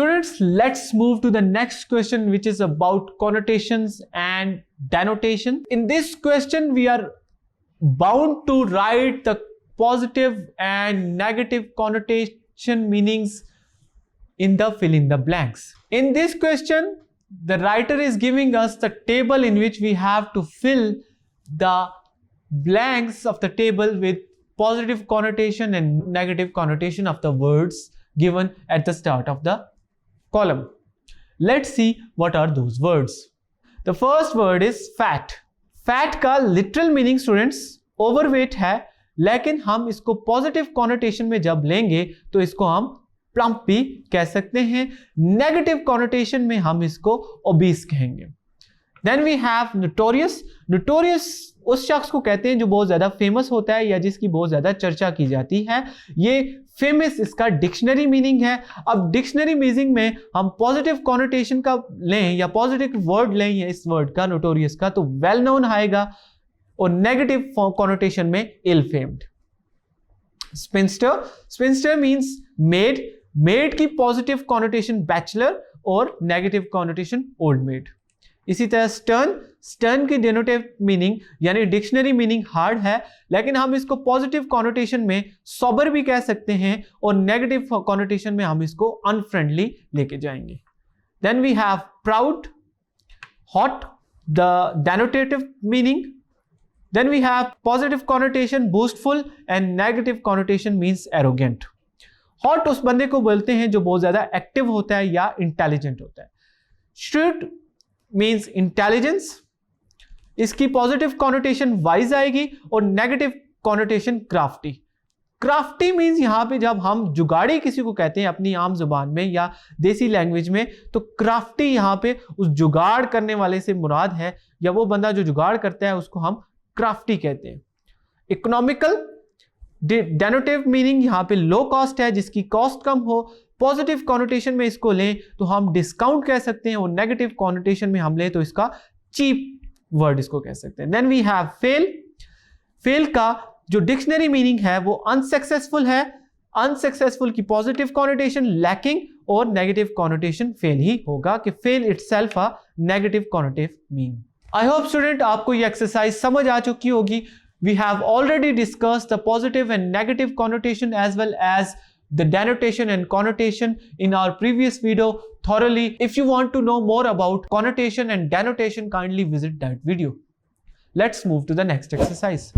Students, let's move to the next question, which is about connotations and denotation. In this question, we are bound to write the positive and negative connotation meanings in the fill in the blanks. In this question, the writer is giving us the table in which we have to fill the blanks of the table with positive connotation and negative connotation of the words given at the start of the column. Let's see what are those words. The first word is fat. Fat का literal meaning students overweight है, लेकिन हम इसको positive connotation में जब लेंगे तो इसको हम plump भी कह सकते हैं. Negative connotation में हम इसको obese कहेंगे. Then we have notorious. Notorious उस शख्स को कहते हैं जो बहुत ज्यादा फेमस होता है या जिसकी बहुत ज्यादा चर्चा की जाती है. ये फेमस इसका डिक्शनरी मीनिंग है. अब डिक्शनरी मीनिंग में हम पॉजिटिव कॉनोटेशन का लें या पॉजिटिव वर्ड लें या इस वर्ड का नोटोरियस का तो वेल नोन आएगा, और नेगेटिव कॉनोटेशन में ill famed. Spinster. Spinster means maid. Maid की पॉजिटिव कॉनोटेशन बैचलर और नेगेटिव कॉनोटेशन ओल्ड मेड. इसी तरह स्टर्न. स्टर्न की डेनोटिव मीनिंग यानी डिक्शनरी मीनिंग हार्ड है, लेकिन हम इसको पॉजिटिव कॉनोटेशन में सॉबर भी कह सकते हैं और नेगेटिव कॉनोटेशन में हम इसको अनफ्रेंडली लेके जाएंगे. Then we have proud. What the denotative meaning. Then we have positive connotation boastful and negative connotation means arrogant. What उस बंदे को बोलते हैं जो बहुत ज्यादा एक्टिव होता है या इंटेलिजेंट होता है. Shrewd means intelligence. इसकी पॉजिटिव कॉनोटेशन वाइज आएगी और negative connotation crafty. Crafty means यहां पे जब हम जुगाड़ी किसी को कहते हैं अपनी आम जुबान में या देसी लैंग्वेज में, तो क्राफ्टी यहां पे उस जुगाड़ करने वाले से मुराद है, या वो बंदा जो जुगाड़ करता है उसको हम क्राफ्टी कहते हैं. इकोनॉमिकल. डेनोटिव मीनिंग यहां पे लो कॉस्ट है, जिसकी कॉस्ट कम हो. पॉजिटिव कॉनोटेशन में इसको लें तो हम डिस्काउंट कह सकते हैं, और नेगेटिव कॉनोटेशन में हम लें तो इसका चीप वर्ड इसको कह सकते हैं. Then we have fail. Fail का जो डिक्शनरी मीनिंग है वो अनसक्सेसफुल है. अनसक्सेसफुल की पॉजिटिव कॉनोटेशन लैकिंग और नेगेटिव कॉनोटेशन फेल ही होगा, कि fail itself a negative connotative mean. I hope student आपको ये एक्सरसाइज समझ आ चुकी होगी. We have already discussed the positive and negative connotation as well as the denotation and connotation in our previous video thoroughly. If you want to know more about connotation and denotation, kindly visit that video. Let's move to the next exercise.